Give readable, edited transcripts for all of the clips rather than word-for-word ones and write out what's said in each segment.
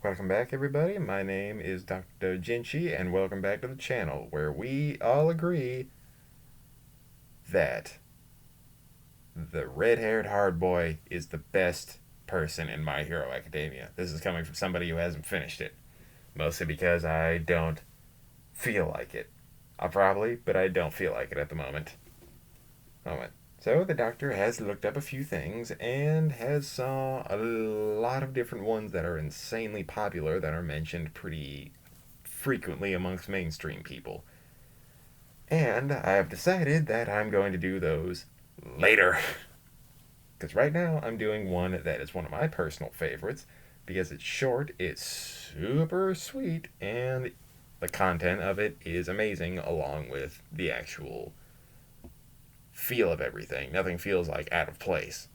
Welcome back, everybody. My name is Dr. Doujinshi, and welcome back to the channel where we all agree that the red-haired hard boy is the best person in My Hero Academia. This is coming from somebody who hasn't finished it, mostly because I don't feel like it. I'll probably, but I don't feel like it at the moment. So the doctor has looked up a few things and has saw a lot of different ones that are insanely popular that are mentioned pretty frequently amongst mainstream people. And I have decided that I'm going to do those later. Because right now I'm doing one that is one of my personal favorites because it's short, it's super sweet, and the content of it is amazing along with the actual feel of everything. Nothing feels like out of place.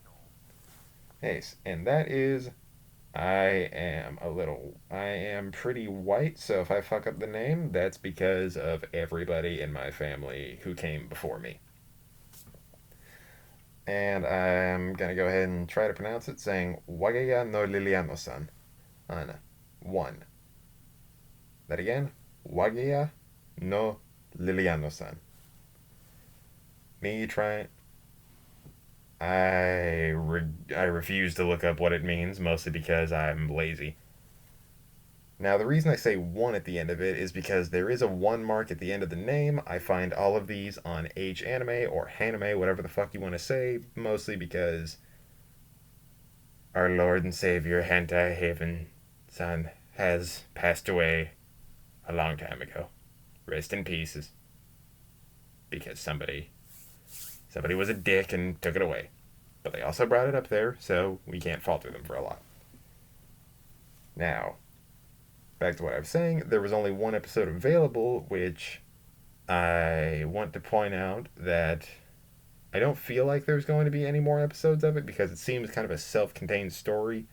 Yes, and that is I am pretty white, so if I fuck up the name, that's because of everybody in my family who came before me. And I'm gonna go ahead and try to pronounce it saying Wagaya no Liliana-San on one. That again, Wagaya no Liliana-San. Me trying. I refuse to look up what it means, mostly because I'm lazy. Now, the reason I say one at the end of it is because there is a one mark at the end of the name. I find all of these on HeNtAI or HeNtAI, whatever the fuck you want to say, mostly because our Lord and Savior HeNtAI Haven-san has passed away a long time ago. Rest in pieces. Because somebody was a dick and took it away. But they also brought it up there, so we can't falter them for a lot. Now, back to what I was saying, there was only one episode available, which I want to point out that I don't feel like there's going to be any more episodes of it because it seems kind of a self contained story.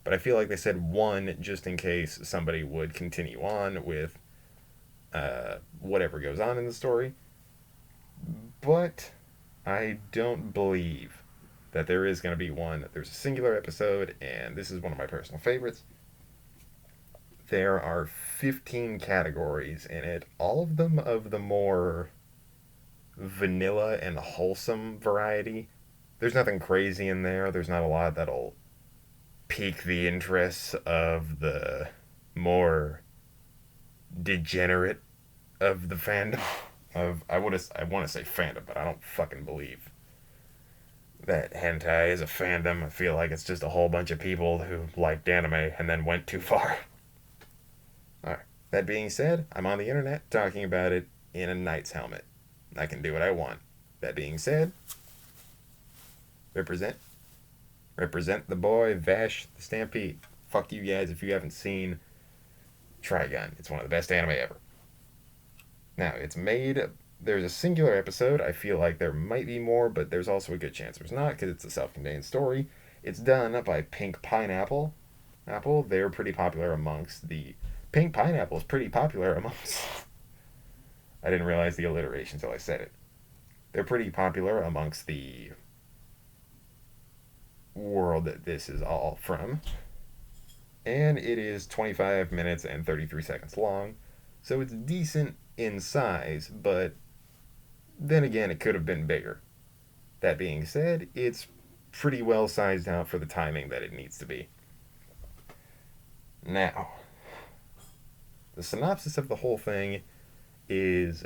But I feel like they said one just in case somebody would continue on with whatever goes on in the story. But I don't believe that there is going to be one. There's a singular episode, and this is one of my personal favorites. There are 15 categories in it, all of them of the more vanilla and wholesome variety. There's nothing crazy in there. There's not a lot that'll pique the interests of the more degenerate of the fandom. I want to say fandom, but I don't fucking believe that hentai is a fandom. I feel like it's just a whole bunch of people who liked anime and then went too far. Alright. That being said, I'm on the internet talking about it in a knight's helmet. I can do what I want. That being said, represent. Represent the boy, Vash the Stampede. Fuck you guys if you haven't seen Trigun. It's one of the best anime ever. Now, it's made. There's a singular episode. I feel like there might be more, but there's also a good chance there's not because it's a self contained story. It's done by Pink Pineapple. They're pretty popular amongst the. Pink Pineapple is pretty popular amongst. I didn't realize the alliteration until I said it. They're pretty popular amongst the world that this is all from. And it is 25 minutes and 33 seconds long. So it's decent in size, but then again, it could have been bigger. That being said, it's pretty well sized out for the timing that it needs to be. Now, the synopsis of the whole thing is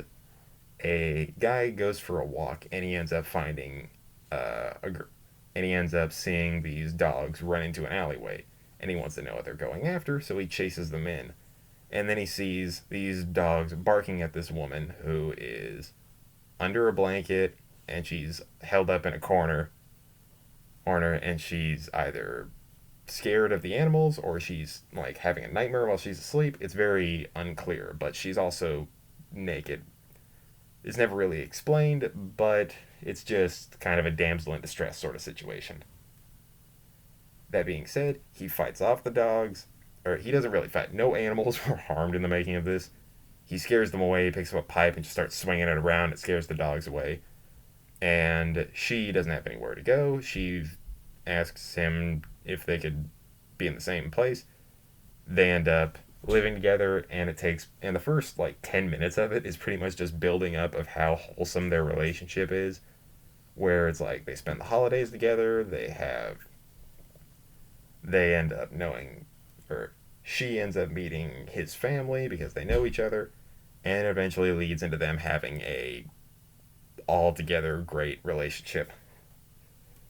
a guy goes for a walk and he ends up finding and he ends up seeing these dogs run into an alleyway and he wants to know what they're going after, so he chases them in. And then he sees these dogs barking at this woman who is under a blanket and she's held up in a corner and she's either scared of the animals or she's like having a nightmare while she's asleep. It's very unclear, but she's also naked. It's never really explained, but it's just kind of a damsel in distress sort of situation. That being said, he fights off the dogs, or he doesn't really fight. No animals were harmed in the making of this. He scares them away, picks up a pipe, and just starts swinging it around. It scares the dogs away. And she doesn't have anywhere to go. She asks him if they could be in the same place. They end up living together, and the first like 10 minutes of it is pretty much just building up of how wholesome their relationship is, where it's like they spend the holidays together, they end up knowing, or she ends up meeting his family because they know each other, and it eventually leads into them having a altogether great relationship,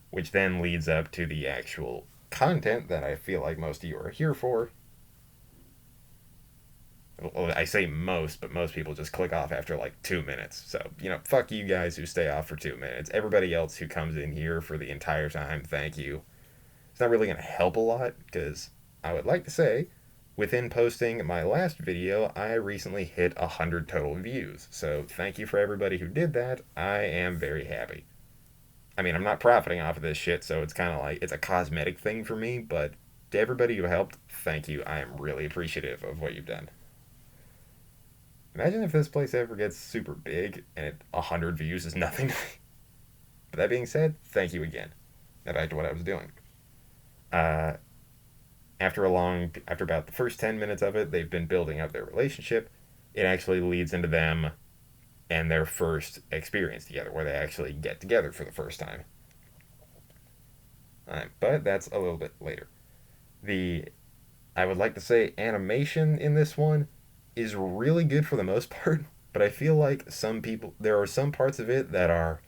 which then leads up to the actual content that I feel like most of you are here for. Well, I say most, but most people just click off after like 2 minutes. So, fuck you guys who stay off for 2 minutes. Everybody else who comes in here for the entire time, thank you. It's not really going to help a lot because I would like to say, within posting my last video, I recently hit 100 total views. So, thank you for everybody who did that. I am very happy. I mean, I'm not profiting off of this shit, so it's kind of like it's a cosmetic thing for me, but to everybody who helped, thank you. I am really appreciative of what you've done. Imagine if this place ever gets super big and 100 views is nothing. But that being said, thank you again. Now back to what I was doing. Uh, after about the first 10 minutes of it, they've been building up their relationship. It actually leads into them and their first experience together, where they actually get together for the first time. But that's a little bit later. I would like to say animation in this one is really good for the most part, but I feel like there are some parts of it that are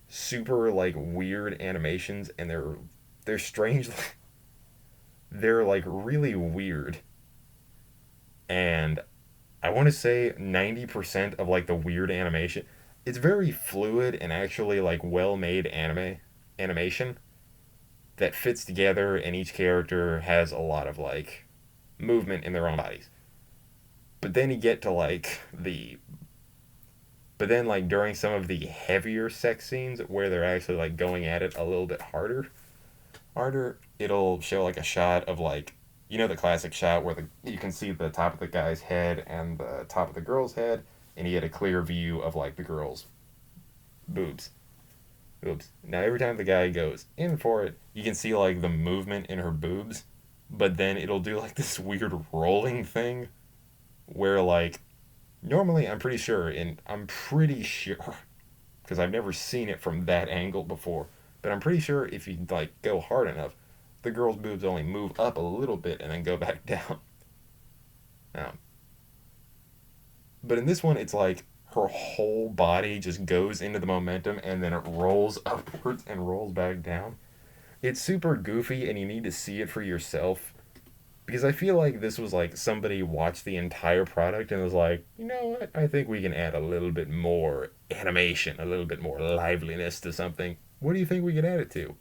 super like weird animations, and they're strange. They're like really weird, and I want to say 90% of like the weird animation, it's very fluid and actually like well made animation that fits together, and each character has a lot of like movement in their own bodies. But then you get to but then like during some of the heavier sex scenes where they're actually like going at it a little bit harder, it'll show like a shot of like, the classic shot where you can see the top of the guy's head and the top of the girl's head, and you get a clear view of like the girl's boobs. Oops. Now every time the guy goes in for it, you can see like the movement in her boobs, but then it'll do like this weird rolling thing where like normally I'm pretty sure because I've never seen it from that angle before, but I'm pretty sure if you like go hard enough, the girl's boobs only move up a little bit and then go back down. Um, but in this one, it's like her whole body just goes into the momentum and then it rolls upwards and rolls back down. It's super goofy, and you need to see it for yourself, because I feel like this was like somebody watched the entire product and was like, you know what, I think we can add a little bit more animation, a little bit more liveliness to something. What do you think we could add it to?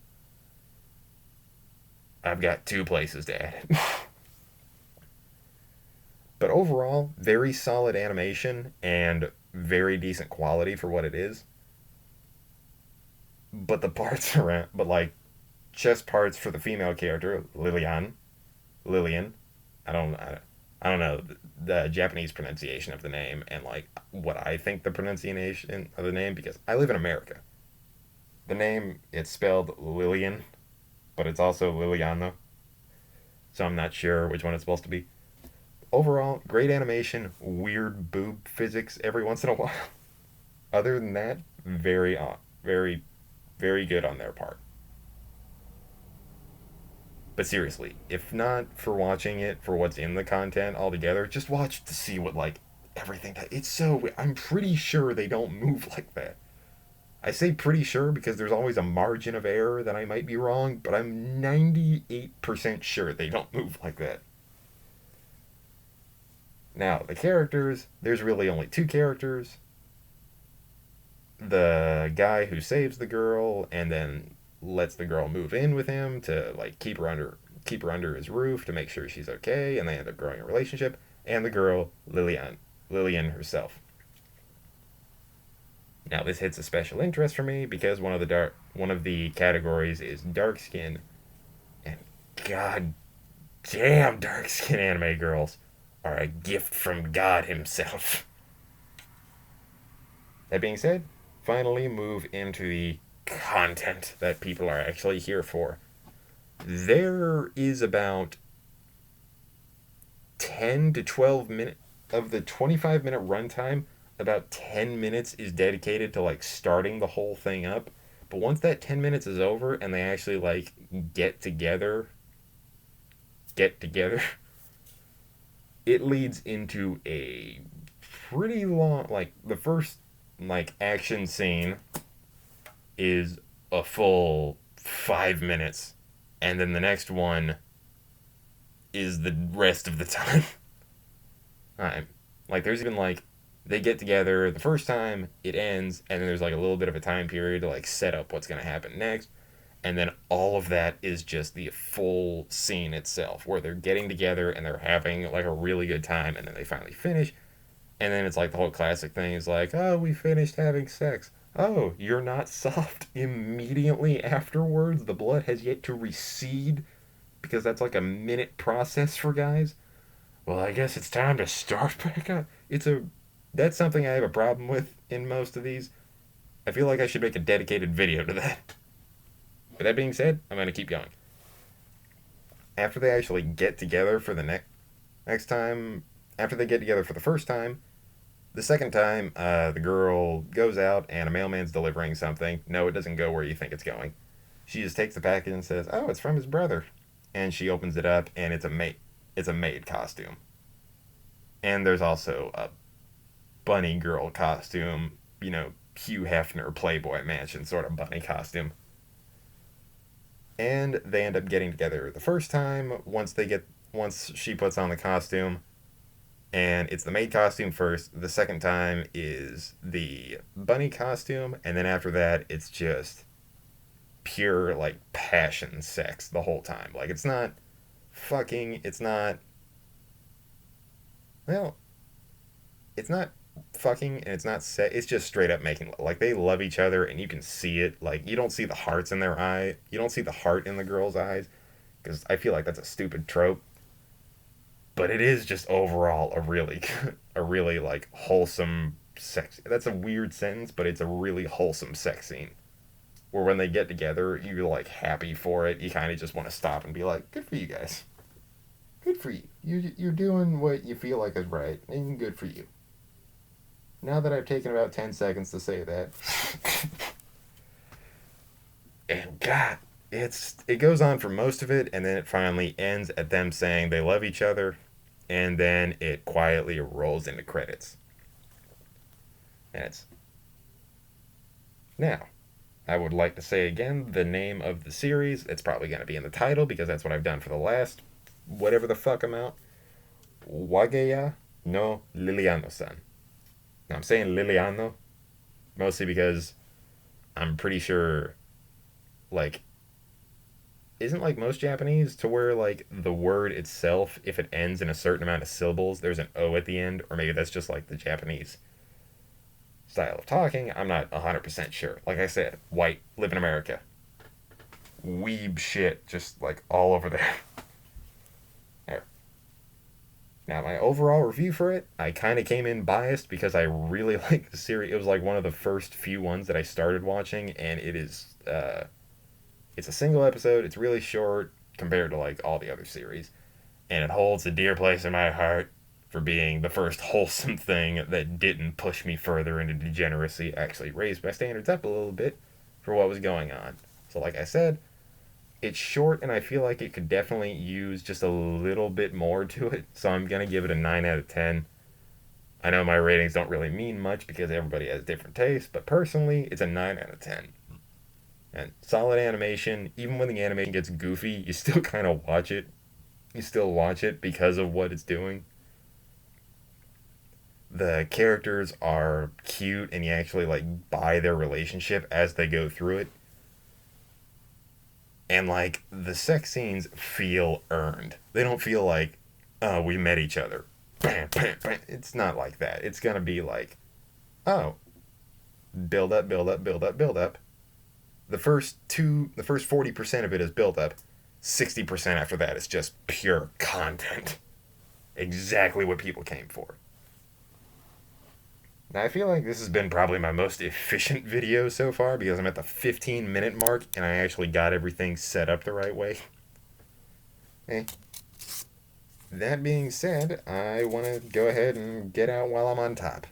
I've got two places to add it. But overall, very solid animation and very decent quality for what it is. But the parts around, but like chest parts for the female character, Lillian, I don't know the Japanese pronunciation of the name and like what I think the pronunciation of the name, because I live in America. The name, it's spelled Lillian, but it's also Liliana, so I'm not sure which one it's supposed to be. Overall, great animation, weird boob physics every once in a while. Other than that, very, very good on their part. But seriously, if not for watching it for what's in the content altogether, just watch to see what like everything. It's so. I'm pretty sure they don't move like that. I say pretty sure because there's always a margin of error that I might be wrong, but I'm 98% sure they don't move like that. Now, the characters, there's really only two characters. The guy who saves the girl and then lets the girl move in with him to like keep her under his roof to make sure she's okay, and they end up growing a relationship, and the girl, Lillian herself. Now this hits a special interest for me because one of the categories is dark skin, and god damn, dark skin anime girls are a gift from God himself. That being said, finally move into the content that people are actually here for. There is about 10 to 12 minutes of the 25-minute runtime, about 10 minutes is dedicated to like starting the whole thing up. But once that 10 minutes is over and they actually like get together, it leads into a pretty long, like the first like action scene is a full 5 minutes, and then the next one is the rest of the time. Like there's even like they get together the first time, it ends, and then there's like a little bit of a time period to like set up what's gonna happen next, and then all of that is just the full scene itself where they're getting together and they're having like a really good time, and then they finally finish, and then it's like the whole classic thing is like, oh, we finished having sex. Oh, you're not soft immediately afterwards. The blood has yet to recede because that's like a minute process for guys. Well, I guess it's time to start back up. That's something I have a problem with in most of these. I feel like I should make a dedicated video to that. With that being said, I'm gonna keep going. After they actually get together for the next time, after they get together for the first time, the second time, the girl goes out and a mailman's delivering something. No, it doesn't go where you think it's going. She just takes the package and says, "Oh, it's from his brother," and she opens it up and it's a maid. It's a maid costume. And there's also a bunny girl costume, Hugh Hefner Playboy Mansion sort of bunny costume. And they end up getting together the first time once she puts on the costume, and it's the maid costume first. The second time is the bunny costume, and then after that it's just pure like passion sex the whole time. Like it's not fucking, well, it's not fucking and it's not sex. It's just straight up making, like they love each other and you can see it. Like you don't see the hearts in their eye. You don't see the heart in the girl's eyes because I feel like that's a stupid trope. But it is just overall a really like wholesome sex. That's a weird sentence, but it's a really wholesome sex scene. Where when they get together, you're like happy for it. You kind of just want to stop and be like, "Good for you guys. Good for you. You're doing what you feel like is right, and good for you." Now that I've taken about 10 seconds to say that, and God, it goes on for most of it, and then it finally ends at them saying they love each other, and then it quietly rolls into credits. And it's now. I would like to say again the name of the series. It's probably going to be in the title because that's what I've done for the last whatever the fuck amount. Wagaya no Liliana-San. Now I'm saying Liliano mostly because I'm pretty sure, like, isn't like most Japanese to where like the word itself, if it ends in a certain amount of syllables, there's an O at the end, or maybe that's just like the Japanese style of talking. I'm not 100% sure. Like I said, white, live in America. Weeb shit, just like all over there. There. Now, my overall review for it, I kind of came in biased because I really like the series. It was like one of the first few ones that I started watching, and it's a single episode. It's really short compared to like all the other series, and it holds a dear place in my heart for being the first wholesome thing that didn't push me further into degeneracy, actually raised my standards up a little bit for what was going on. So like I said, it's short and I feel like it could definitely use just a little bit more to it, so I'm going to give it a 9 out of 10. I know my ratings don't really mean much because everybody has different tastes, but personally, it's a 9 out of 10. And solid animation, even when the animation gets goofy, you still kind of watch it. You still watch it because of what it's doing. The characters are cute and you actually like buy their relationship as they go through it. And like the sex scenes feel earned. They don't feel like, oh, we met each other. Bam, bam, bam. It's not like that. It's gonna be like, oh, build up, build up, build up, build up. The first 40% of it is build up. 60% after that is just pure content. Exactly what people came for. Now, I feel like this has been probably my most efficient video so far because I'm at the 15-minute mark and I actually got everything set up the right way. Eh. that being said, I want to go ahead and get out while I'm on top.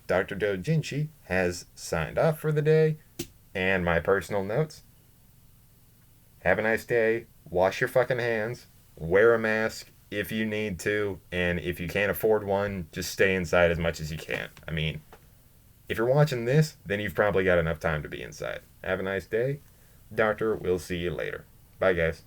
Dr. Doujinshi has signed off for the day, and my personal notes. Have a nice day. Wash your fucking hands. Wear a mask if you need to. And if you can't afford one, just stay inside as much as you can. I mean, if you're watching this, then you've probably got enough time to be inside. Have a nice day. Doctor, we'll see you later. Bye, guys.